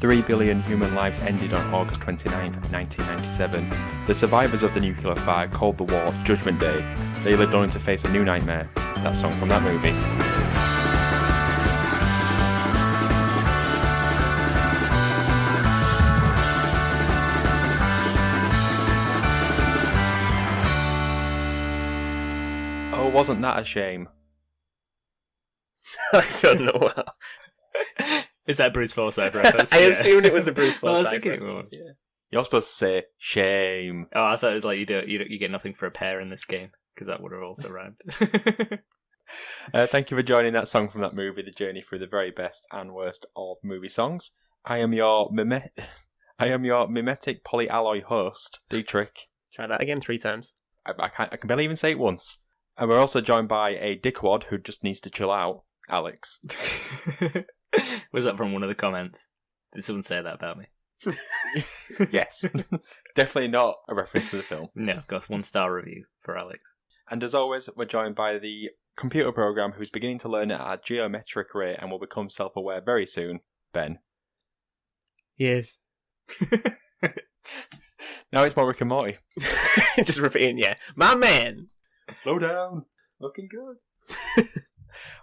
3 billion human lives ended on August 29, 1997. The survivors of the nuclear fire called the war Judgment Day. They lived only to face a new nightmare. That song from that movie. Oh, wasn't that a shame? I don't know. Is that Bruce Forsyth reference? I assumed it was a Bruce Well, I was Forsyth thinking it reference. was. Yeah. You're supposed to say shame. Oh, I thought it was like you get nothing for a pair in this game, because that would have also rhymed. Thank you for joining that song from that movie, The Journey Through the Very Best and Worst of Movie Songs. I am your mimetic polyalloy host, Dietrich. Try that again 3 times. I can barely even say it once. And we're also joined by a dickwad who just needs to chill out, Alex. Was that from one of the comments? Did someone say that about me? Yes. Definitely not a reference to the film. No, got 1-star review for Alex. And as always, we're joined by the computer program who's beginning to learn at a geometric rate and will become self-aware very soon, Ben. Yes. Now it's more Rick and Morty. Just repeating, yeah. My man! Slow down. Looking good.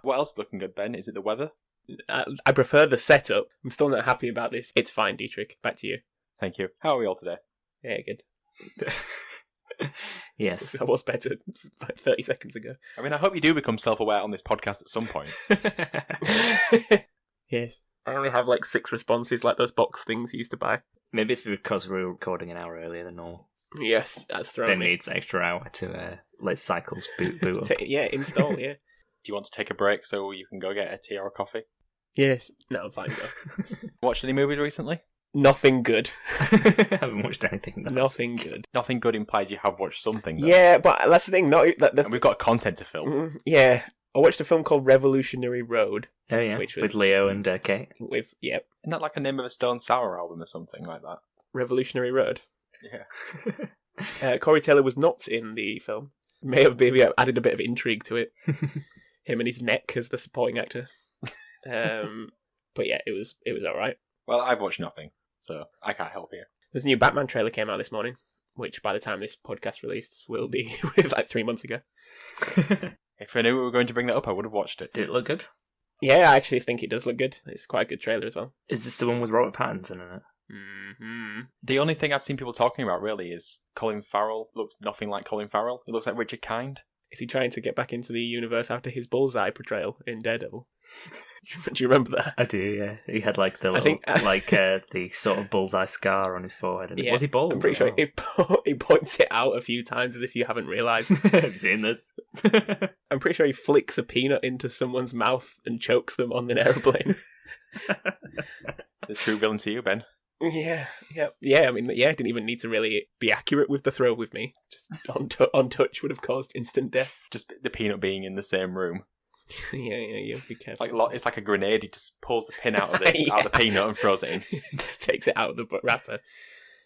What else is looking good, Ben? Is it the weather? I prefer the setup. I'm still not happy about this. It's fine, Dietrich. Back to you. Thank you. How are we all today? Yeah, good. Yes. I was better like 30 seconds ago. I mean, I hope you do become self-aware on this podcast at some point. Yes. I only have like 6 responses like those box things you used to buy. Maybe it's because we were recording an hour earlier than normal. Yes, that's thrown Ben me. needs an extra hour to let cycles boot up. Yeah, install, yeah. Do you want to take a break so you can go get a tea or a coffee? Yes. No, I'm fine, go. Watched any movies recently? Nothing good. I haven't watched anything. Nothing good. Nothing good implies you have watched something, though. Yeah, but that's the thing. And we've got content to film. Yeah. I watched a film called Revolutionary Road. Oh yeah, which was, with Leo and Kate. Yep. Isn't that like a name of a Stone Sour album or something like that? Revolutionary Road. Yeah. Corey Taylor was not in the film. May have maybe added a bit of intrigue to it. Him and his neck as the supporting actor. But yeah, it was alright. Well, I've watched nothing, so I can't help you. There's a new Batman trailer came out this morning, which by the time this podcast released will be like 3 months ago. If I knew we were going to bring that up, I would have watched it. Did it look good? Yeah, I actually think it does look good. It's quite a good trailer as well. Is this the one with Robert Pattinson in it? Mm-hmm. The only thing I've seen people talking about really is Colin Farrell looks nothing like Colin Farrell. He looks like Richard Kind. Is he trying to get back into the universe after his Bullseye portrayal in Daredevil? Do you remember that? I do, yeah. He had like the little, the sort of bullseye scar on his forehead. Yeah, was he bald? I'm pretty sure he points it out a few times as if you haven't realised. Have you seen this? I'm pretty sure he flicks a peanut into someone's mouth and chokes them on an aeroplane. The true villain to you, Ben. Yeah. I mean, didn't even need to really be accurate with the throw with me. Just on touch would have caused instant death. Just the peanut being in the same room. Yeah, be careful. It's like a grenade. He just pulls the pin out of the peanut and throws it in. Just takes it out of the wrapper.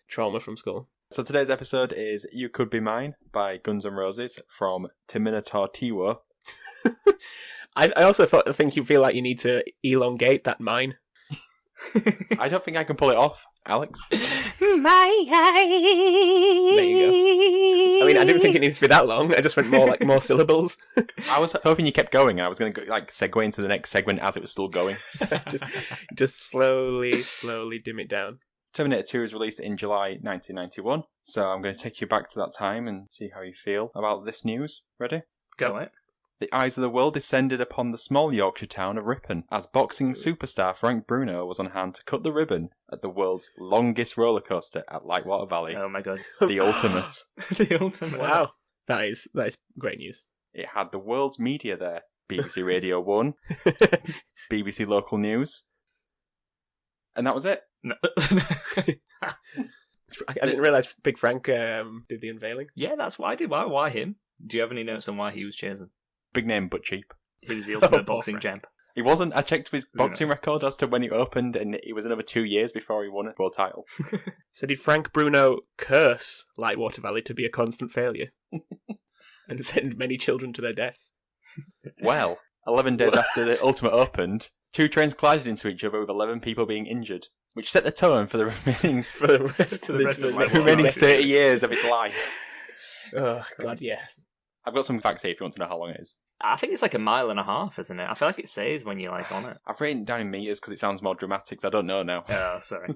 Trauma from school. So today's episode is You Could Be Mine by Guns N' Roses from Terminator Tiwo. I also think you feel like you need to elongate that mine. I don't think I can pull it off, Alex. There you go. I mean, I didn't think it needs to be that long. I just went more syllables. I was hoping you kept going. I was going to segue into the next segment as it was still going. just slowly dim it down. Terminator 2 was released in July 1991, so I'm going to take you back to that time and see how you feel about this news. Ready? Go it. The eyes of the world descended upon the small Yorkshire town of Ripon as boxing superstar Frank Bruno was on hand to cut the ribbon at the world's longest roller coaster at Lightwater Valley. Oh my god. The ultimate. The ultimate. Wow. That is great news. It had the world's media there. BBC Radio 1, BBC Local News, and that was it. No. I didn't realise Big Frank did the unveiling. Yeah, that's what I did. Why him? Do you have any notes on why he was chosen? Big name, but cheap. He was the ultimate boxing champ. He wasn't. I checked his boxing record as to when he opened, and it was another 2 years before he won a world title. So did Frank Bruno curse Lightwater Valley to be a constant failure? And send many children to their deaths? Well, 11 days after the Ultimate opened, 2 trains collided into each other with 11 people being injured. which set the tone for the remaining the remaining 30 years of his life. Oh God, yeah. I've got some facts here if you want to know how long it is. I think it's like 1.5 miles, isn't it? I feel like it says when you're like on it. I've written it down in meters because it sounds more dramatic. So I don't know now. Oh, sorry.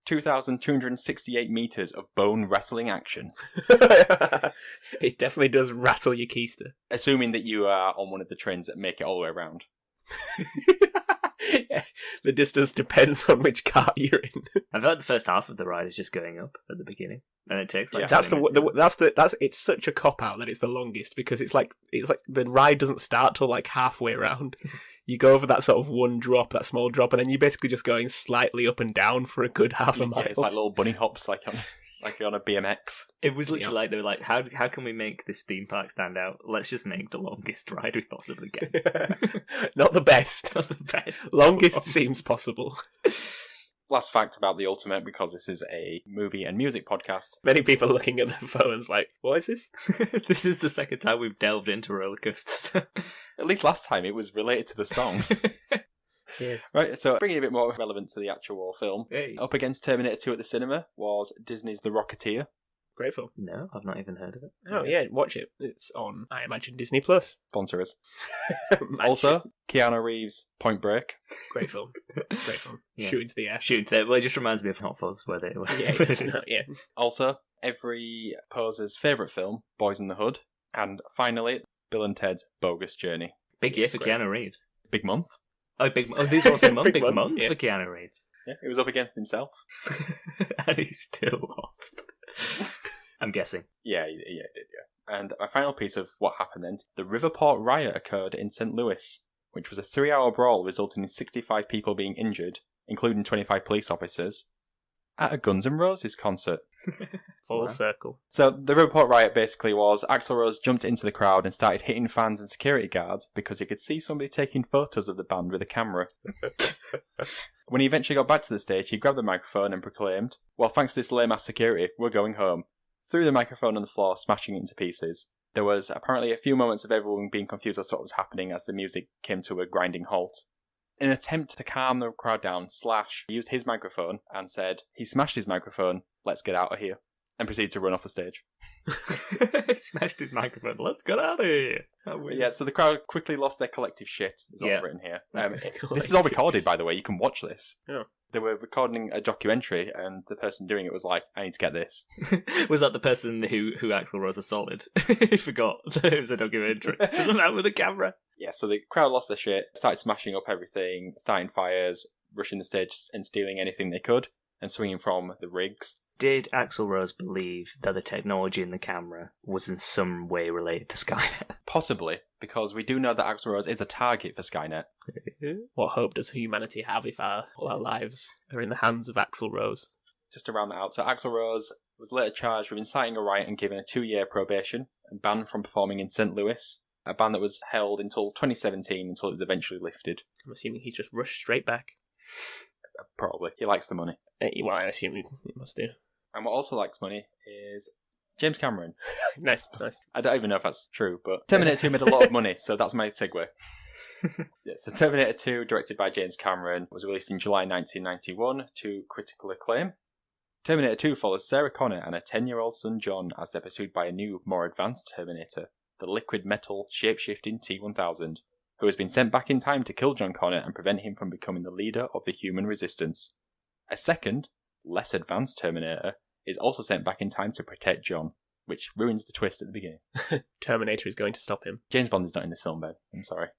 2,268 meters of bone rattling action. It definitely does rattle your keister. Assuming that you are on one of the trains that make it all the way around. Yeah, the distance depends on which car you're in. I feel like the first half of the ride is just going up at the beginning, and it takes like it's such a cop out that it's the longest because it's like the ride doesn't start till like halfway around. You go over that sort of one drop, that small drop, and then you're basically just going slightly up and down for a good half a mile. Yeah, it's like little bunny hops, like you're on a BMX. It was literally like they were like, how can we make this theme park stand out? Let's just make the longest ride we possibly can. Not the best. Not the best. Longest seems possible. Last fact about The Ultimate, because this is a movie and music podcast. Many people looking at their phones like, what is this? This is the second time we've delved into roller coasters. At least last time it was related to the song. Yes. Right, so bringing it a bit more relevant to the actual film. Hey. Up against Terminator 2 at the cinema was Disney's The Rocketeer. Great film. No, I've not even heard of it. Oh yeah, watch it. It's on, I imagine, Disney Plus. Sponsor us. Also, Keanu Reeves' Point Break. Great film. Great film. Yeah. Shoot into the air. Shoot, well, it just reminds me of Hot Fuzz, where they were. Yeah. Also, every poser's favourite film, Boys in the Hood. And finally, Bill and Ted's Bogus Journey. Big year for Keanu Reeves. Big month. Oh, these were also big month yeah. for Keanu Reeves. Yeah, it was up against himself. And he still lost. I'm guessing. Yeah, it did, yeah. And my final piece of what happened then, the Riverport riot occurred in St. Louis, which was a 3-hour brawl resulting in 65 people being injured, including 25 police officers, at a Guns N' Roses concert. Full circle. So the Riverport riot basically was Axl Rose jumped into the crowd and started hitting fans and security guards because he could see somebody taking photos of the band with a camera. When he eventually got back to the stage, he grabbed the microphone and proclaimed, "Well, thanks to this lame-ass security, we're going home." Threw the microphone on the floor, smashing it into pieces. There was apparently a few moments of everyone being confused as to what was happening as the music came to a grinding halt. In an attempt to calm the crowd down, Slash used his microphone and said, "He smashed his microphone, let's get out of here," and proceeded to run off the stage. He smashed his microphone, let's get out of here. Yeah, so the crowd quickly lost their collective shit, is what I've written here. Collective. This is all recorded, by the way, you can watch this. Yeah. They were recording a documentary, and the person doing it was like, "I need to get this." Was that the person who Axl Rose assaulted? He forgot that it was a documentary. Wasn't that with a camera? Yeah, so the crowd lost their shit, started smashing up everything, starting fires, rushing the stage and stealing anything they could, and swinging from the rigs. Did Axl Rose believe that the technology in the camera was in some way related to Skynet? Possibly, because we do know that Axl Rose is a target for Skynet. What hope does humanity have if all our lives are in the hands of Axl Rose? Just to round that out, so Axl Rose was later charged with inciting a riot and given a 2-year probation and banned from performing in St. Louis, a ban that was held until 2017 until it was eventually lifted. I'm assuming he's just rushed straight back. Probably. He likes the money. Well, I assume he must do. And what also likes money is James Cameron. Nice. I don't even know if that's true, but Terminator 2 made a lot of money, so that's my segue. Yeah, so Terminator 2, directed by James Cameron, was released in July 1991 to critical acclaim. Terminator 2 follows Sarah Connor and her 10-year-old son John as they're pursued by a new, more advanced Terminator, the liquid metal, shape-shifting T-1000, who has been sent back in time to kill John Connor and prevent him from becoming the leader of the human resistance. A second, less advanced Terminator is also sent back in time to protect John, which ruins the twist at the beginning. Terminator is going to stop him. James Bond is not in this film, Ben. I'm sorry.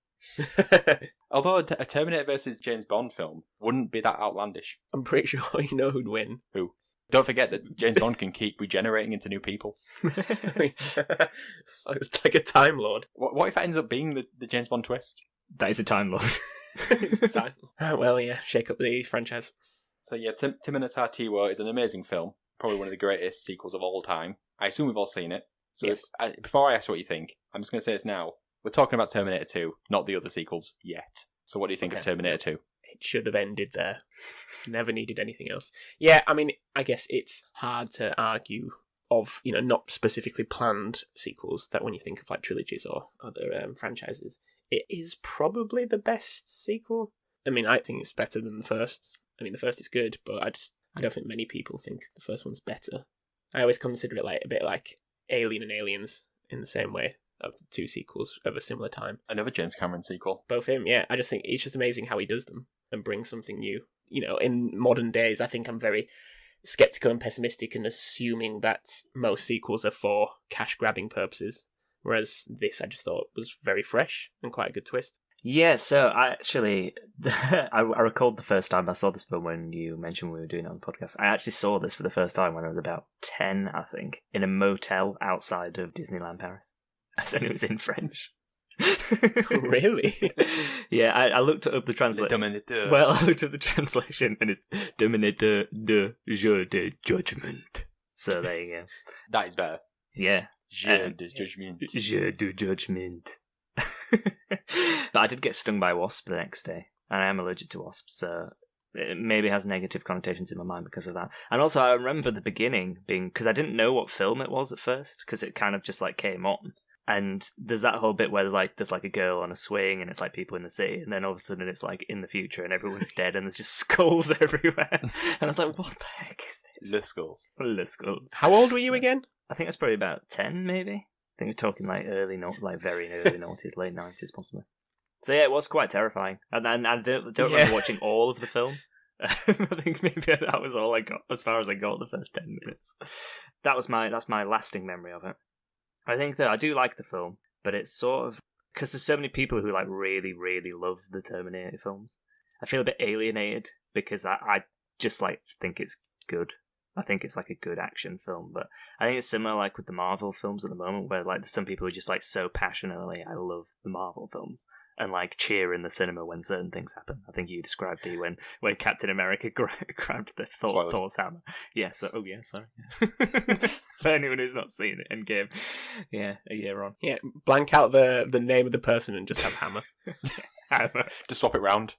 Although a Terminator versus James Bond film wouldn't be that outlandish. I'm pretty sure you know who'd win. Who? Don't forget that James Bond can keep regenerating into new people. It's like a Time Lord. What if it ends up being the James Bond twist? That is a Time Lord. Well, yeah, shake up the franchise. So yeah, Terminator T-War is an amazing film. Probably one of the greatest sequels of all time. I assume we've all seen it. So yes. Before I ask what you think, I'm just going to say this now. We're talking about Terminator 2, not the other sequels yet. So what do you think of Terminator 2? It should have ended there. Never needed anything else. Yeah, I mean, I guess it's hard to argue of, not specifically planned sequels that when you think of like trilogies or other franchises, it is probably the best sequel. I mean, I think it's better than the first. I mean, the first is good, but I don't think many people think the first one's better. I always consider it like a bit like Alien and Aliens in the same way, of the two sequels of a similar time. Another James Cameron sequel. Both him, yeah. I just think it's just amazing how he does them and brings something new. You know, in modern days, I think I'm very skeptical and pessimistic and assuming that most sequels are for cash-grabbing purposes, whereas this I just thought was very fresh and quite a good twist. Yeah, so I actually, I recalled the first time I saw this film when you mentioned we were doing it on the podcast. I actually saw this for the first time when I was about 10, I think, in a motel outside of Disneyland Paris. And it was in French. Really? Yeah, I looked up the translation. Well, I looked up the translation and it's Dominateur de Jeu de Judgment. So there you go. That is better. Yeah. Jeu de Judgment. Jeu de Judgment. But I did get stung by a wasp the next day, and I am allergic to wasps, so it maybe has negative connotations in my mind because of that. And also, I remember the beginning being, because I didn't know what film it was at first, because it kind of just like came on. And there's that whole bit where there's like a girl on a swing, and it's like people in the sea, and then all of a sudden it's like in the future, and everyone's dead, and there's just skulls everywhere. And I was like, what the heck is this? Le Skulls. Le Skulls. How old were you again? I think it's probably about 10, maybe. I think we're talking like very early noughties, late 90s, possibly. So yeah, it was quite terrifying, and I don't remember watching all of the film. I think maybe that was all I got, as far as I got the first 10 minutes. That's my lasting memory of it. I think that I do like the film, but it's sort of because there's so many people who like really, really love the Terminator films. I feel a bit alienated because I just like think it's good. I think it's like a good action film, but I think it's similar like with the Marvel films at the moment, where like there's some people who just like so passionately, I love the Marvel films, and like cheer in the cinema when certain things happen. I think you described it when Captain America grabbed the Thor's hammer. Yeah, so sorry. For anyone who's not seen it, Endgame, yeah, a year on. Yeah, blank out the name of the person and just have hammer. Hammer. Just swap it round.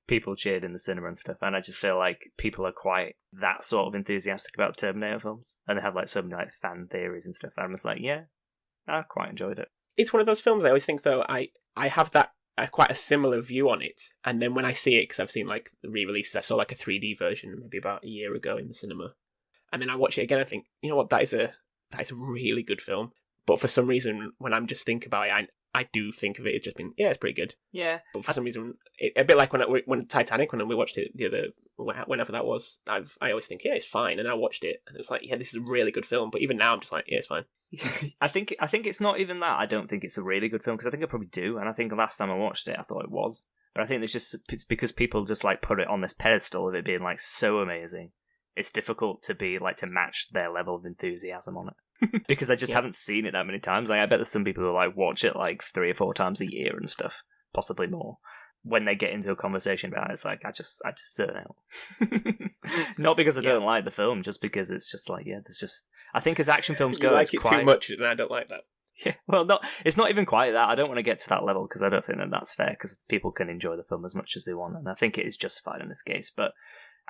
People cheered in the cinema and stuff, and I just feel like people are quite that sort of enthusiastic about Terminator films, and they have like so many like fan theories and stuff. I'm just like, yeah, I quite enjoyed it. It's one of those films I always think though I have that quite a similar view on it, and then when I see it, because I've seen like the re-releases, I saw like a 3D version maybe about a year ago in the cinema, and then I watch it again, I think, you know what, that is a really good film, but for some reason when I'm just thinking about it, I do think of it as just being, yeah, it's pretty good. Yeah. But for some reason, a bit like when Titanic, when we watched it whenever that was, I always think, yeah, it's fine. And I watched it, and it's like, yeah, this is a really good film. But even now, I'm just like, yeah, it's fine. I think it's not even that. I don't think it's a really good film, because I think I probably do. And I think the last time I watched it, I thought it was. But I think it's because people just like put it on this pedestal of it being like so amazing. It's difficult to be like to match their level of enthusiasm on it. Because I just haven't seen it that many times. Like, I bet there's some people who like watch it like 3 or 4 times a year and stuff, possibly more. When they get into a conversation about it, it's like I just zone out. Not because I don't like the film, just because it's just like, yeah, there's just, I think as action films go, you like it's it quite too much, and I don't like that. Yeah, well, it's not even quite that. I don't want to get to that level because I don't think that's fair, because people can enjoy the film as much as they want, and I think it is justified in this case. But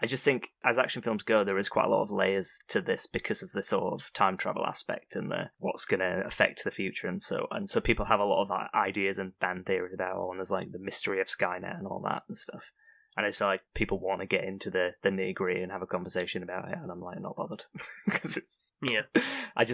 I just think, as action films go, there is quite a lot of layers to this because of the sort of time travel aspect and what's going to affect the future, and so people have a lot of ideas and fan theories about it, and there's like the mystery of Skynet and all that and stuff. And it's like people want to get into the nitty-gritty and have a conversation about it, and I'm like not bothered because it's I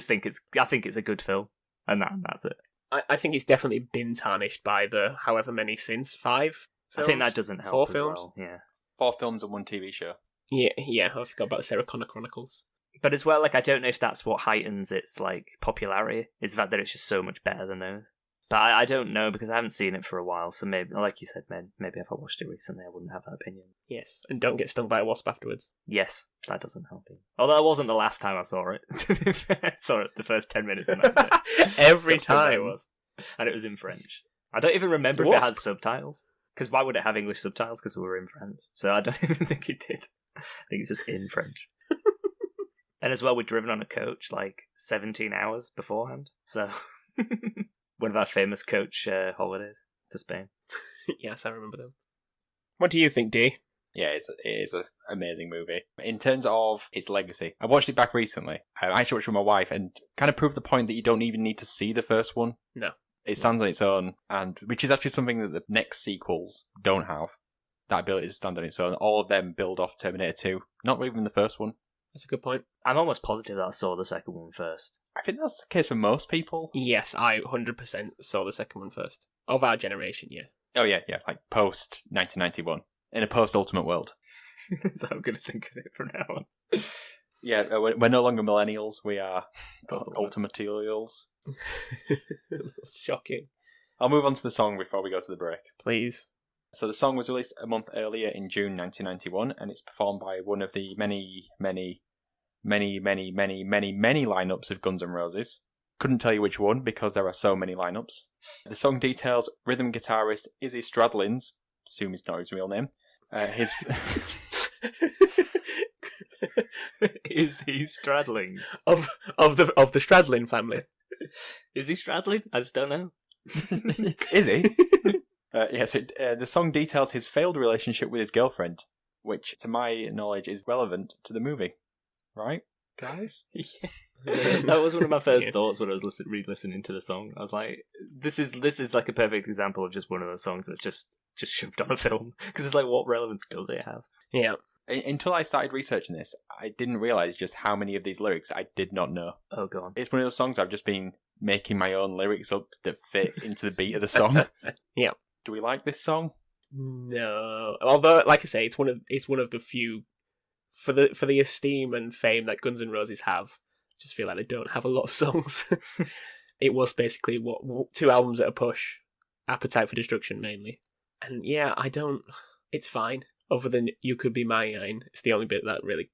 think it's a good film, and that's it. I think it's definitely been tarnished by the however many since 5 films? I think that doesn't help. 4 as films? well. Yeah. 4 films and 1 TV show. Yeah, I forgot about the Sarah Connor Chronicles. But as well, like, I don't know if that's what heightens its like popularity, is the fact that it's just so much better than those. But I don't know, because I haven't seen it for a while, so maybe, like you said, maybe if I watched it recently, I wouldn't have that opinion. Yes, and don't get stung by a wasp afterwards. Yes, that doesn't help either. Although it wasn't the last time I saw it. I saw it the first 10 minutes and that's it. Every time. It was. And it was in French. I don't even remember if it had subtitles. Because why would it have English subtitles? Because we were in France. So I don't even think it did. I think it's just in French. And as well, we'd driven on a coach like 17 hours beforehand. So one of our famous coach holidays to Spain. Yes, I remember them. What do you think, Dee? Yeah, it is an amazing movie. In terms of its legacy, I watched it back recently. I actually watched it with my wife and kind of proved the point that you don't even need to see the first one. No. It stands on its own, and which is actually something that the next sequels don't have. that ability to stand on its own. All of them build off Terminator 2. Not even the first one. That's a good point. I'm almost positive that I saw the second one first. I think that's the case for most people. Yes, I 100% saw the second one first. Of our generation, yeah. Oh, yeah, like post 1991. In a post Ultimate world. So I'm going to think of it from now on. Yeah, we're no longer millennials. We are ultimatarials. Shocking. I'll move on to the song before we go to the break. Please. So the song was released a month earlier in June 1991, and it's performed by one of the many lineups of Guns N' Roses. Couldn't tell you which one because there are so many lineups. The song details rhythm guitarist Izzy Stradlin's, assume it's not his real name, his... Is he Stradlings? Of the Stradlin family. Is he Stradling? I just don't know. Is he? The song details his failed relationship with his girlfriend, which, to my knowledge, is relevant to the movie. Right, guys? Yeah. That was one of my first thoughts when I was re-listening to the song. I was like, this is like a perfect example of just one of those songs that's just shoved on a film. Because it's like, what relevance does it have? Yeah. Until I started researching this, I didn't realise just how many of these lyrics I did not know. Oh, God. It's one of those songs I've just been making my own lyrics up that fit into the beat of the song. Yeah. Do we like this song? No. Although, like I say, it's one of the few for the esteem and fame that Guns N' Roses have. I just feel like they don't have a lot of songs. It was basically 2 albums at a push. Appetite for Destruction mainly. And yeah, it's fine. Other than You Could Be Mine, it's the only bit that really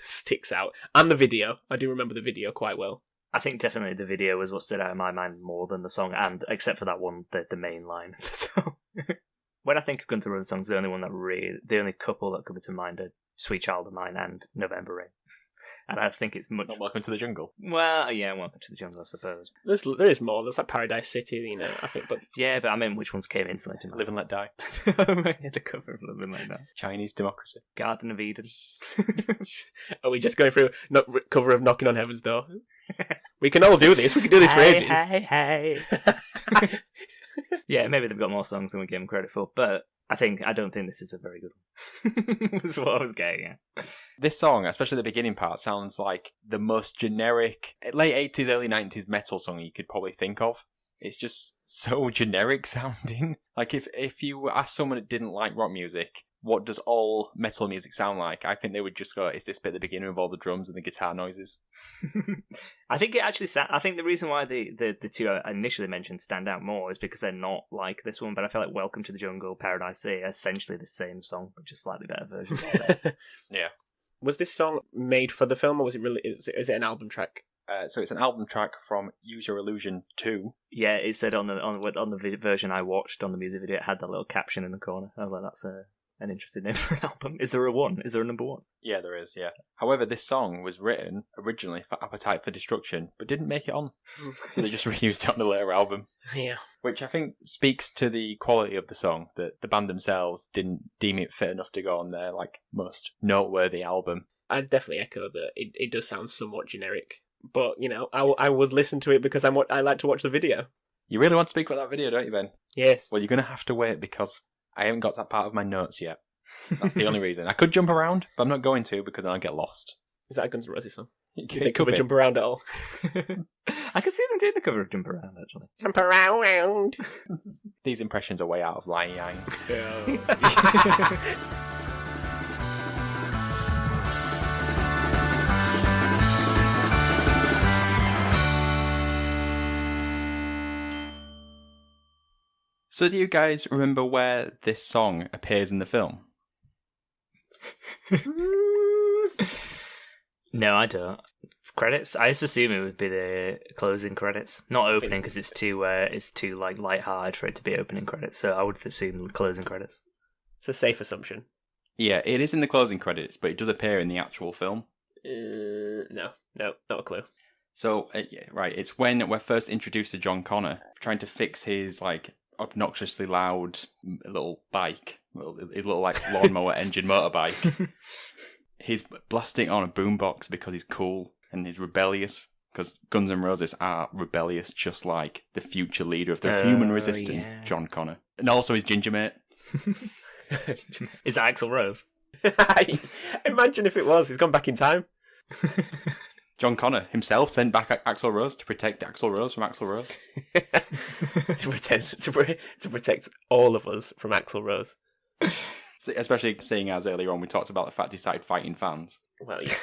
sticks out. And the video. I do remember the video quite well. I think definitely the video was what stood out in my mind more than the song, and except for that one, the main line of the song. When I think of Guns N' Roses songs, the only couple that come to mind are Sweet Child of Mine and November Rain. And I think it's much... Not Welcome to the Jungle. Well, yeah, Welcome to the Jungle, I suppose. There is more. There's like Paradise City, I think, but... Yeah, but I mean, which ones came instantly to mind? Live and Let Die. The cover of Live and Let Die. Chinese Democracy. Garden of Eden. Are we just going through cover of Knocking on Heaven's Door? We can all do this. We can do this for ages. Hey. Yeah, maybe they've got more songs than we give them credit for, but I don't think this is a very good one. That's what I was getting at. This song, especially the beginning part, sounds like the most generic late 80s, early 90s metal song you could probably think of. It's just so generic sounding. Like if you ask someone that didn't like rock music, what does all metal music sound like? I think they would just go, it's this bit at the beginning of all the drums and the guitar noises. I think it actually I think the reason why the two I initially mentioned stand out more is because they're not like this one, but I feel like Welcome to the Jungle, Paradise City are essentially the same song, but just slightly better versions of it. Yeah. Was this song made for the film, or was it really? Is it an album track? So it's an album track from Use Your Illusion 2. Yeah, it said on the version I watched on the music video, it had that little caption in the corner. I was like, that's an interesting name for an album. Is there a one? Is there a number one? Yeah, there is, yeah. However, this song was written originally for Appetite for Destruction, but didn't make it on. So they just reused it on the later album. Yeah. Which I think speaks to the quality of the song, that the band themselves didn't deem it fit enough to go on their most noteworthy album. I'd definitely echo that. It does sound somewhat generic. But, I would listen to it because I like to watch the video. You really want to speak about that video, don't you, Ben? Yes. Well, you're going to have to wait because I haven't got to that part of my notes yet. That's the only reason. I could jump around, but I'm not going to because then I'll get lost. Is that a Guns N' Roses song? It They cover Jump Around at all? I can see them doing the cover of Jump Around, actually. Jump around! These impressions are way out of line, Yang. So do you guys remember where this song appears in the film? No, I don't. Credits? I just assume it would be the closing credits, not opening because it's too light-hearted for it to be opening credits. So I would assume closing credits. It's a safe assumption. Yeah, it is in the closing credits, but it does appear in the actual film. No, not a clue. So right, it's when we're first introduced to John Connor trying to fix his obnoxiously loud little bike, his little lawnmower engine motorbike. He's blasting on a boombox because he's cool and he's rebellious. Because Guns N' Roses are rebellious, just like the future leader of the human resistance, John Connor, and also his ginger mate. Is that Axl Rose? Imagine if it was. He's gone back in time. John Connor himself sent back Axl Rose to protect Axl Rose from Axl Rose. to protect all of us from Axl Rose. Especially seeing as earlier on we talked about the fact he started fighting fans. Well, yeah.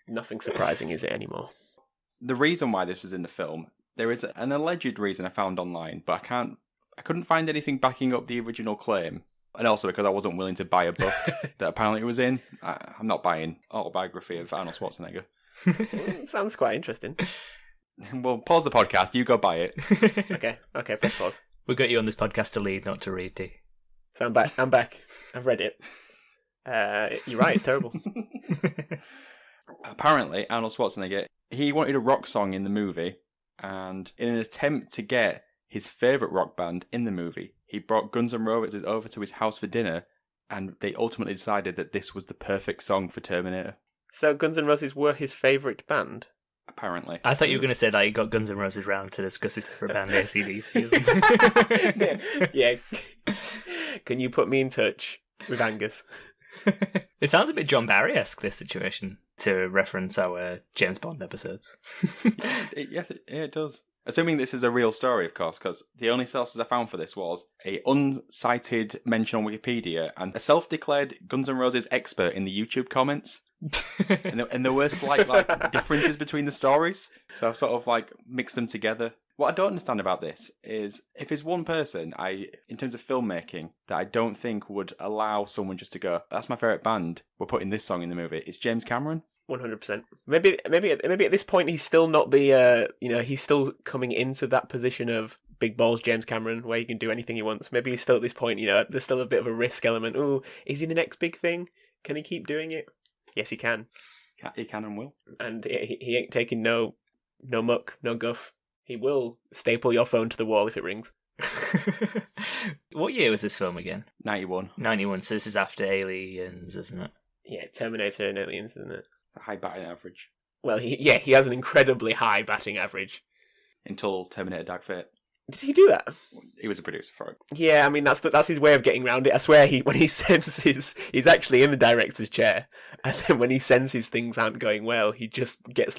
Nothing surprising, is it, anymore? The reason why this was in the film, there is an alleged reason I found online, but I couldn't find anything backing up the original claim. And also because I wasn't willing to buy a book that apparently it was in. I'm not buying autobiography of Arnold Schwarzenegger. Sounds quite interesting. Well, pause the podcast. You go buy it. Okay, press pause. We got you on this podcast to lead, not to read, D. So I'm back. I've read it. You're right, it's terrible. Apparently, Arnold Schwarzenegger, he wanted a rock song in the movie, and in an attempt to get his favourite rock band in the movie, he brought Guns N' Roses over to his house for dinner, and they ultimately decided that this was the perfect song for Terminator. So Guns N' Roses were his favourite band? Apparently. I thought you were going to say that he got Guns N' Roses round to discuss his favourite band, AC/DC. Yeah. Can you put me in touch with Angus? It sounds a bit John Barry-esque, this situation, to reference our James Bond episodes. Yes, it does. Assuming this is a real story, of course, because the only sources I found for this was a uncited mention on Wikipedia and a self-declared Guns N' Roses expert in the YouTube comments. and there were slight differences between the stories, so I've sort of mixed them together. What I don't understand about this is if there's one person in terms of filmmaking, that I don't think would allow someone just to go, that's my favourite band, we're putting this song in the movie. It's James Cameron. 100%. Maybe at this point he's still not the he's still coming into that position of big balls James Cameron where he can do anything he wants. Maybe he's still at this point, there's still a bit of a risk element. Oh, is he the next big thing? Can he keep doing it? Yes, he can. He can and will. And he ain't taking no muck, no guff. He will staple your phone to the wall if it rings. What year was this film again? 91. 91, so this is after Aliens, isn't it? Yeah, Terminator and Aliens, isn't it? It's a high batting average. Well, he has an incredibly high batting average. Until Terminator Dark Fate. Did he do that? He was a producer for it. Yeah, I mean that's his way of getting around it. I swear when he senses he's actually in the director's chair, and then when he senses things aren't going well, he just gets it's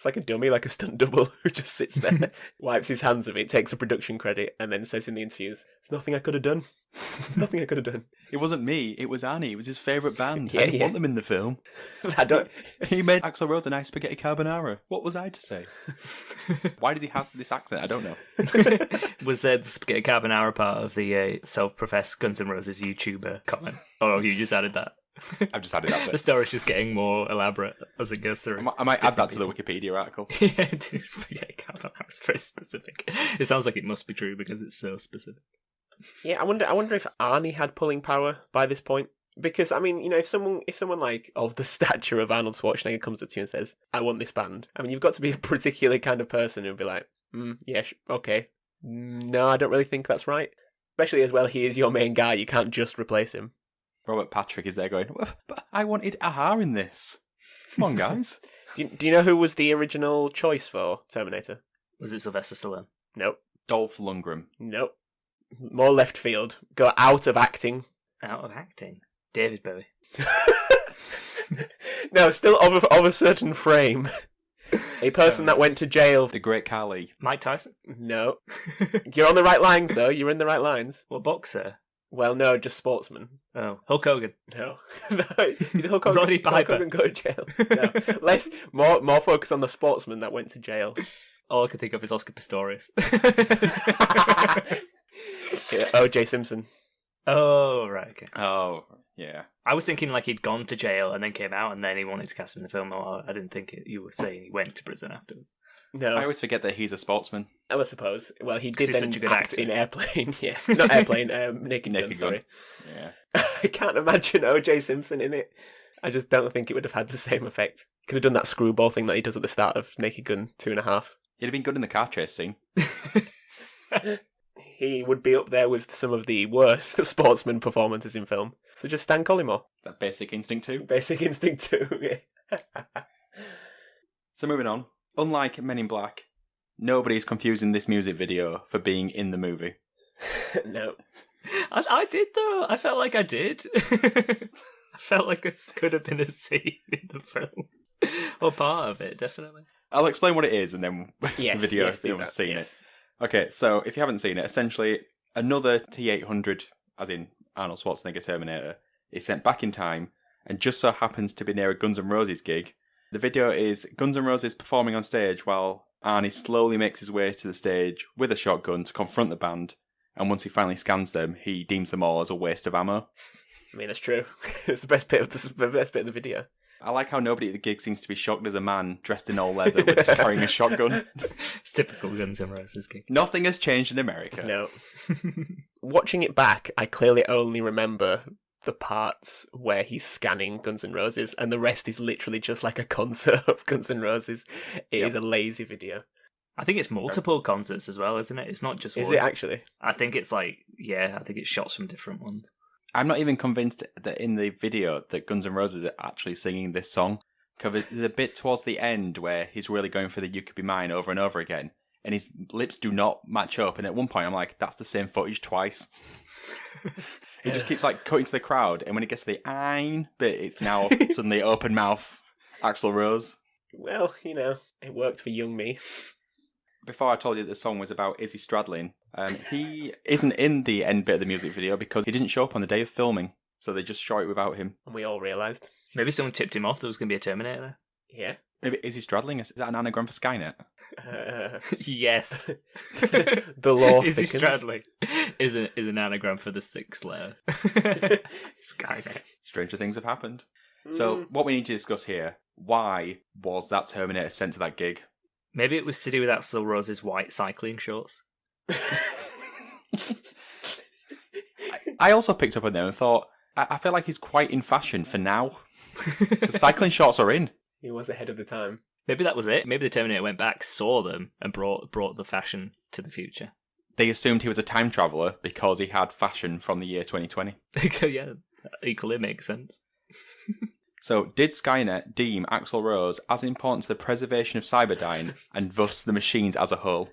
like a dummy, like a stunt double who just sits there, wipes his hands of it, takes a production credit, and then says in the interviews, "There's nothing I could have done. Nothing I could have done." It wasn't me. It was Annie. It was his favourite band. Yeah, I didn't want them in the film. He made Axl Rose a nice spaghetti carbonara. What was I to say? Why did he have this accent? I don't know. Was the spaghetti carbonara part of the self-professed Guns N' Roses YouTuber comment? Oh, you just added that. I've just added that bit. The story's just getting more elaborate as it goes through. I might add that to the Wikipedia article. Yeah, do spaghetti carbonara. It's very specific. It sounds like it must be true because it's so specific. Yeah, I wonder if Arnie had pulling power by this point. Because I mean, if someone like of the stature of Arnold Schwarzenegger comes up to you and says, "I want this band," I mean, you've got to be a particular kind of person who'd be like, "Yeah, okay, no, I don't really think that's right." Especially as well, he is your main guy. You can't just replace him. Robert Patrick is there going, "But I wanted Aha in this. Come on, guys." Do you know who was the original choice for Terminator? Was it Sylvester Stallone? Nope. Dolph Lundgren. Nope. More left field. Go out of acting. Out of acting? David Bowie. No, still of a certain frame. A person that went to jail. The Great Khali. Mike Tyson? No. You're on the right lines, though. You're in the right lines. What, boxer? Well, no, just sportsman. Oh, Hulk Hogan. No. Did Hulk Hogan, Roddy Piper. Hulk Hogan go to jail? No. More focus on the sportsman that went to jail. All I can think of is Oscar Pistorius. O.J. Simpson. Oh, right, okay. Oh, yeah. I was thinking like he'd gone to jail and then came out and then he wanted to cast him in the film. Oh, I didn't think you were saying he went to prison afterwards. No. I always forget that he's a sportsman. I suppose. Well, he did he's then such a good act actor. in Airplane. Yeah. Not Airplane, Naked Gun, sorry. Yeah. I can't imagine O.J. Simpson in it. I just don't think it would have had the same effect. Could have done that screwball thing that he does at the start of Naked Gun 2.5. He'd have been good in the car chase scene. He would be up there with some of the worst sportsman performances in film. So just Stan Collymore. Is that Basic Instinct 2? Basic Instinct 2, yeah. So moving on. Unlike Men in Black, nobody's confusing this music video for being in the movie. No. I did though. I felt like I did. I felt like this could have been a scene in the film, or part of it, definitely. I'll explain what it is, and then Yes, video yes, if you do haven't that, seen yes. it. Okay, so if you haven't seen it, essentially another T-800, as in Arnold Schwarzenegger Terminator, is sent back in time, and just so happens to be near a Guns N' Roses gig. The video is Guns N' Roses performing on stage while Arnie slowly makes his way to the stage with a shotgun to confront the band, and once he finally scans them, he deems them all as a waste of ammo. I mean, that's true. It's the best bit of the video. I like how nobody at the gig seems to be shocked as a man dressed in all leather with carrying a shotgun. It's typical Guns N' Roses gig. Nothing has changed in America. No. Watching it back, I clearly only remember the parts where he's scanning Guns N' Roses, and the rest is literally just like a concert of Guns N' Roses. It is a lazy video. I think it's multiple concerts as well, isn't it? It's not just one. Is it actually? I think it's like, I think it's shots from different ones. I'm not even convinced that in the video that Guns N' Roses are actually singing this song. Because there's a bit towards the end where he's really going for the "You Could Be Mine" over and over again, and his lips do not match up. And at one point, I'm like, "That's the same footage twice." He just keeps like cutting to the crowd, and when it gets to the "ein" bit, it's now suddenly open mouth Axl Rose. Well, it worked for young me. Before I told you that the song was about Izzy Stradlin, he isn't in the end bit of the music video because he didn't show up on the day of filming, so they just shot it without him. And we all realised. Maybe someone tipped him off there was going to be a Terminator there. Yeah. Maybe Izzy Stradlin, is that an anagram for Skynet? Yes. The law Izzy thickens. Stradlin is an anagram for the sixth letter. Skynet. Stranger things have happened. So what we need to discuss here, why was that Terminator sent to that gig? Maybe it was to do with Axl Rose's white cycling shorts. I also picked up on them and thought, I feel like he's quite in fashion for now. The cycling shorts are in. He was ahead of the time. Maybe that was it. Maybe the Terminator went back, saw them, and brought the fashion to the future. They assumed he was a time traveller because he had fashion from the year 2020. Yeah, that equally makes sense. So, did Skynet deem Axl Rose as important to the preservation of Cyberdyne and thus the machines as a whole?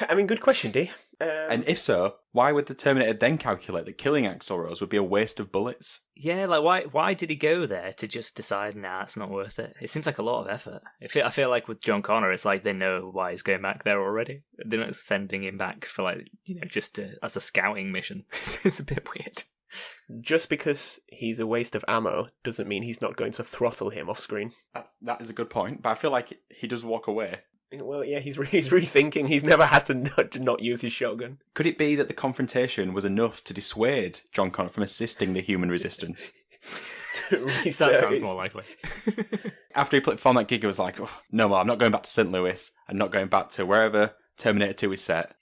I mean, good question, D. And if so, why would the Terminator then calculate that killing Axl Rose would be a waste of bullets? Yeah, like why did he go there to just decide, nah, it's not worth it? It seems like a lot of effort. I feel like with John Connor, it's like they know why he's going back there already. They're not sending him back for just as a scouting mission. It's a bit weird. Just because he's a waste of ammo doesn't mean he's not going to throttle him off screen. That is a good point, but I feel like he does walk away. Well, yeah, he's rethinking. He's never had to not use his shotgun. Could it be that the confrontation was enough to dissuade John Connor from assisting the human resistance? That sounds more likely. After he performed that gig, he was like, oh, no more, I'm not going back to St. Louis. I'm not going back to wherever Terminator 2 is set.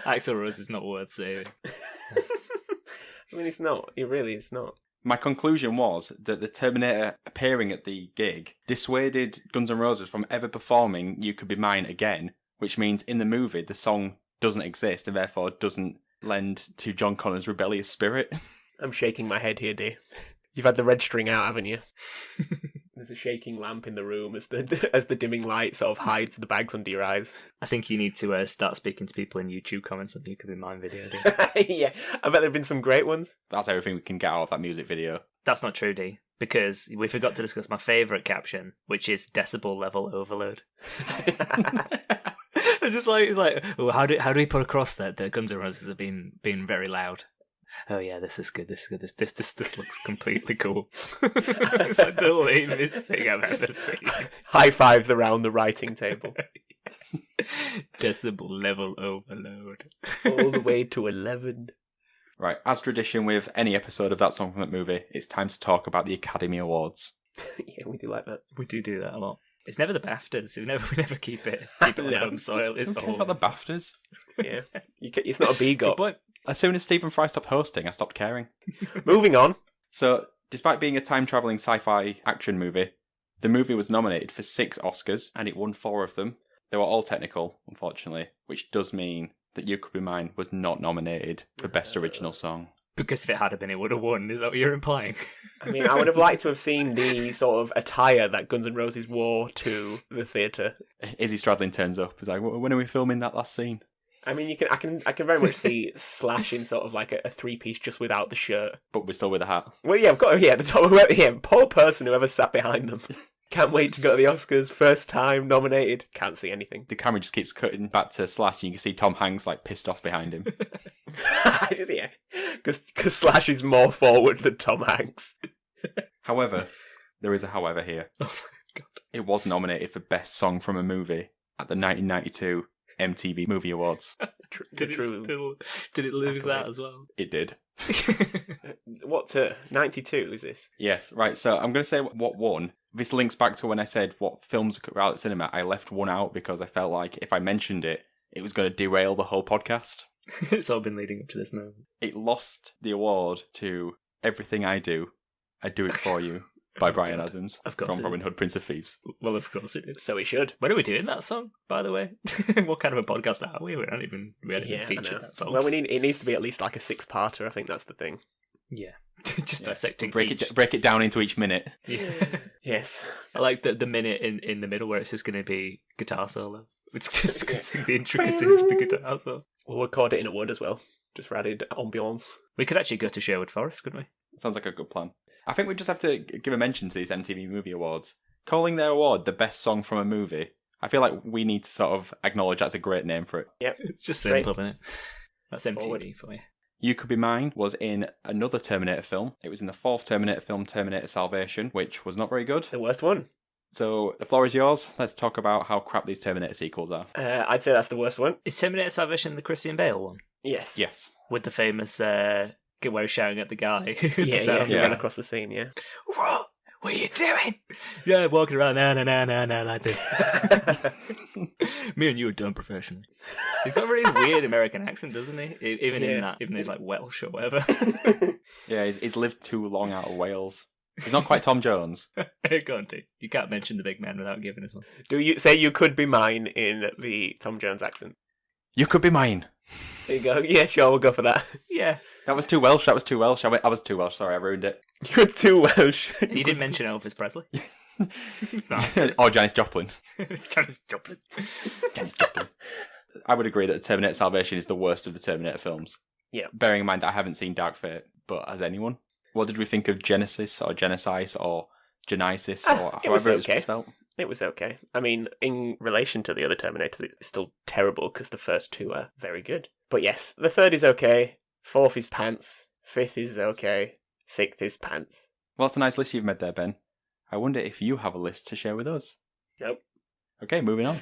Axl Rose is not worth saving. I mean, it's not. It really is not. My conclusion was that the Terminator appearing at the gig dissuaded Guns N' Roses from ever performing You Could Be Mine again, which means in the movie the song doesn't exist and therefore doesn't lend to John Connor's rebellious spirit. I'm shaking my head here, D. You've had the red string out, haven't you? There's a shaking lamp in the room as the dimming light sort of hides the bags under your eyes. I think you need to start speaking to people in YouTube comments on You Could Be Mine video. Yeah, I bet there've been some great ones. That's everything we can get out of that music video. That's not true, D, because we forgot to discuss my favourite caption, which is decibel level overload. It's just like, oh, how do we put across that Guns N' Roses have been very loud? Oh yeah, this is good. This looks completely cool. It's like the lamest thing I've ever seen. High fives around the writing table. Decibel level overload. All the way to 11. Right, as tradition with any episode of That Song from That Movie, it's time to talk about the Academy Awards. Yeah, we do like that. We do that a lot. It's never the BAFTAs. We never keep it on home soil. It's Who cares about the BAFTAs? Yeah, it's not a BGOT. But As soon as Stephen Fry stopped hosting, I stopped caring. Moving on. So, despite being a time-travelling sci-fi action movie, the movie was nominated for 6 Oscars, and it won 4 of them. They were all technical, unfortunately, which does mean that You Could Be Mine was not nominated for Best Original Song. because if it had been, it would have won. Is that what you're implying? I mean, I would have liked to have seen the sort of attire that Guns N' Roses wore to the theatre. Izzy Stradlin turns up. He's like, when are we filming that last scene? I mean, I can very much see Slash in sort of like a three-piece just without the shirt. But we're still with a hat. Well, yeah, I've got the top. Yeah, poor person whoever sat behind them. Can't wait to go to the Oscars. First time nominated. Can't see anything. The camera just keeps cutting back to Slash, and you can see Tom Hanks like pissed off behind him. Yeah, because Slash is more forward than Tom Hanks. However, there is a however here. Oh my god! It was nominated for Best Song from a Movie at the 1992 MTV Movie Awards. Did it lose that as well? It did. What, 92 is this? Yes, right. So I'm going to say what won. This links back to when I said what films are out at cinema. I left one out because I felt like if I mentioned it, it was going to derail the whole podcast. It's all been leading up to this moment. It lost the award to Everything I Do It For You by Bryan Adams Of course from it Robin did. Hood, Prince of Thieves. Well, of course it did. So we should. When are we doing that song, by the way? What kind of a podcast are we? We haven't even I featured know. that song. Well, it needs to be at least like a 6-parter. I think that's the thing. Yeah. Just dissecting Break each. it down into each minute. Yeah. Yes. I like the minute in the middle where it's just going to be guitar solo. It's just discussing the intricacies of the guitar solo. We'll record it in a wood as well, just for added ambiance. We could actually go to Sherwood Forest, couldn't we? Sounds like a good plan. I think we just have to give a mention to these MTV Movie Awards. Calling their award the best song from a movie, I feel like we need to sort of acknowledge that's a great name for it. Yep. It's just Great. simple, isn't it? That's MTV Forward. for you. You Could Be Mine was in another Terminator film. It was in the fourth Terminator film, Terminator Salvation, which was not very good. The worst one. So the floor is yours. Let's talk about how crap these Terminator sequels are. I'd say that's the worst one. Is Terminator Salvation the Christian Bale one? Yes. Yes. With the famous, where he's shouting at the guy. Yeah, Yeah. Ran across the scene, yeah. What? What are you doing? Yeah, walking around, na, like this. Me and you are done professionally. He's got a really weird American accent, doesn't he? Even in that, even though he's like Welsh or whatever. Yeah, he's lived too long out of Wales. He's not quite Tom Jones. Go on, T. You can't mention the big man without giving us one. Do you say You Could Be Mine in the Tom Jones accent? You could be mine. There you go. Yeah, sure, we'll go for that. Yeah. That was too Welsh. I was too Welsh. Sorry, I ruined it. You're too Welsh. You didn't mention Elvis Presley. It's not. Or Janis Joplin. Janis Joplin. Janis Joplin. I would agree that Terminator Salvation is the worst of the Terminator films. Yeah. Bearing in mind that I haven't seen Dark Fate, but has anyone? What did we think of Genesis or Genesis or Genesis or it was however it's okay. spelled? It was okay. I mean, in relation to the other Terminators, it's still terrible because the first two are very good. But yes, the third is okay. Fourth is pants. Fifth is okay. Sixth is pants. Well, it's a nice list you've made there, Ben. I wonder if you have a list to share with us. Nope. Okay, moving on.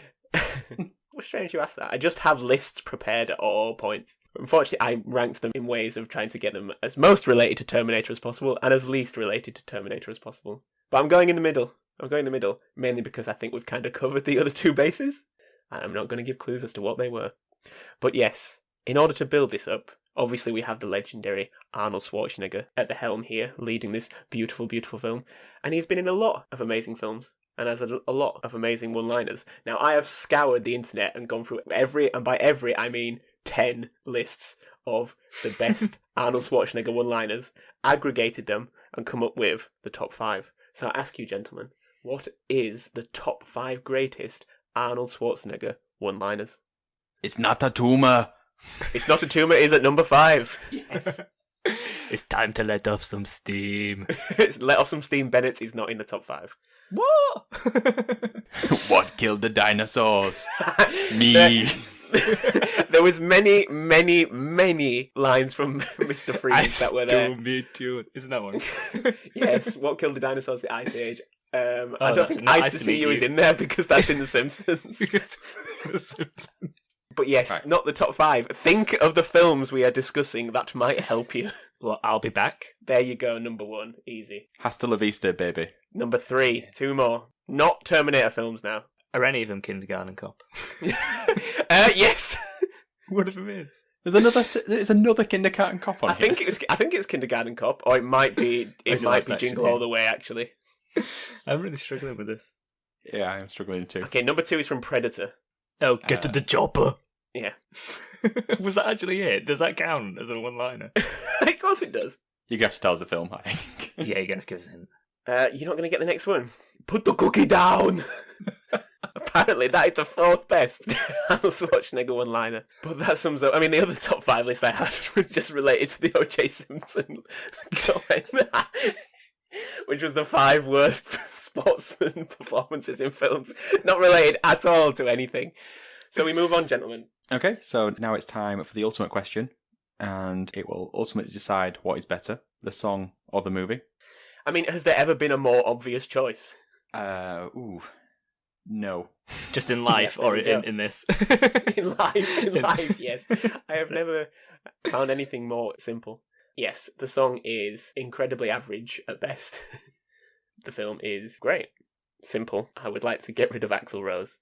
Well, strange you asked that. I just have lists prepared at all points. Unfortunately, I ranked them in ways of trying to get them as most related to Terminator as possible and as least related to Terminator as possible. But I'm going in the middle. Mainly because I think we've kind of covered the other two bases. And I'm not going to give clues as to what they were. But yes, in order to build this up, obviously we have the legendary Arnold Schwarzenegger at the helm here, leading this beautiful, beautiful film. And he's been in a lot of amazing films. And has a lot of amazing one-liners. Now, I have scoured the internet and gone through every, and by every, I mean 10 lists of the best Arnold Schwarzenegger one-liners, aggregated them, and come up with the top 5. So I ask you, gentlemen, what is the top 5 greatest Arnold Schwarzenegger one-liners? It's not a tumor. It's not a tumor, it is at number 5. Yes. It's time to let off some steam. Let off some steam, Bennett is not in the top 5. What? What killed the dinosaurs? Me. There was many, many, many lines from Mr. Freeze that were there. Me too. Isn't that one? Yes, what killed the dinosaurs? The Ice Age. I don't that's think not Nice to See You is in there because that's in The Simpsons. But yes, Right. not the top 5. Think of the films we are discussing that might help you. Well, I'll be back. There you go, number 1. Easy. Hasta la vista, baby. Number 3. 2 more. Not Terminator films now. Are any of them Kindergarten Cop? Yes. One of them is. There's another Kindergarten Cop on I here. think it's Kindergarten Cop, or it might be Is it last action, Jingle yeah. All the Way, actually. I'm really struggling with this. Yeah, I'm struggling too. Okay, number 2 is from Predator. Oh, get to the chopper. Yeah. Was that actually it? Does that count as a one-liner? Of course it does. You have to tell us the film, I think. Yeah, you're going to give us a hint. You're not going to get the next one. Put the cookie down. apparently that is the fourth best Arnold Schwarzenegger one-liner. But that sums up. I mean, the other top 5 list I had was just related to the O.J. Simpson comment, which was the 5 worst sportsman performances in films, not related at all to anything. So we move on, gentlemen. Okay, so now it's time for the ultimate question, and it will ultimately decide what is better, the song or the movie. I mean, has there ever been a more obvious choice? No. Just in life, Yeah, or there we go. in this? In life, yes. I have never found anything more simple. Yes, the song is incredibly average at best. The film is great. Simple. I would like to get rid of Axl Rose.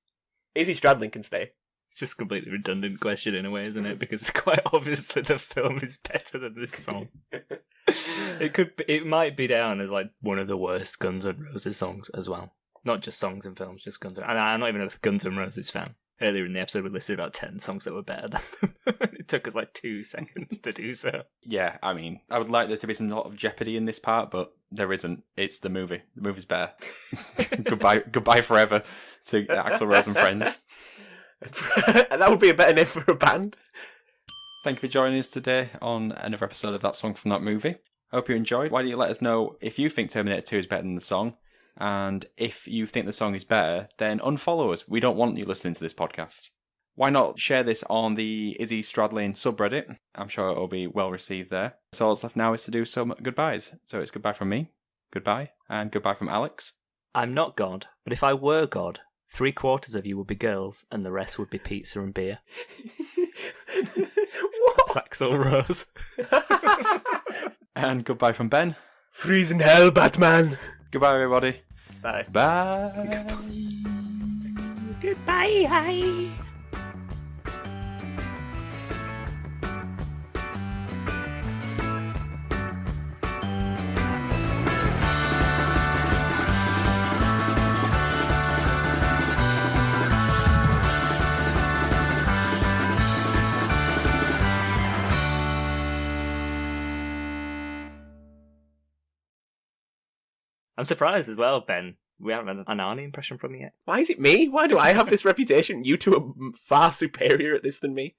Izzy Stradlin can stay. It's just a completely redundant question in a way, isn't it? Because it's quite obvious that the film is better than this song. It might be down as like one of the worst Guns N' Roses songs as well. Not just songs in films, just Guns N' Roses. And I'm not even a Guns N' Roses fan. Earlier in the episode, we listed about 10 songs that were better than them. It took us like 2 seconds to do so. Yeah, I mean, I would like there to be some sort of jeopardy in this part, but there isn't. It's the movie. The movie's better. Goodbye forever to Axl Rose and friends. That would be a better name for a band. Thank you for joining us today on another episode of That Song from That Movie. Hope you enjoyed. Why don't you let us know if you think Terminator 2 is better than the song? And if you think the song is better, then unfollow us. We don't want you listening to this podcast. Why not share this on the Izzy Stradlin subreddit? I'm sure it will be well received there. So all that's left now is to do some goodbyes. So it's goodbye from me, goodbye, and goodbye from Alex. I'm not God, but if I were God, 3/4 of you would be girls, and the rest would be pizza and beer. That's Axl Rose. And goodbye from Ben. Freeze in hell, Batman. Goodbye, everybody. Bye. Bye. Goodbye. I'm surprised as well, Ben. We haven't had an Arnie impression from you yet. Why is it me? Why do I have this reputation? You two are far superior at this than me.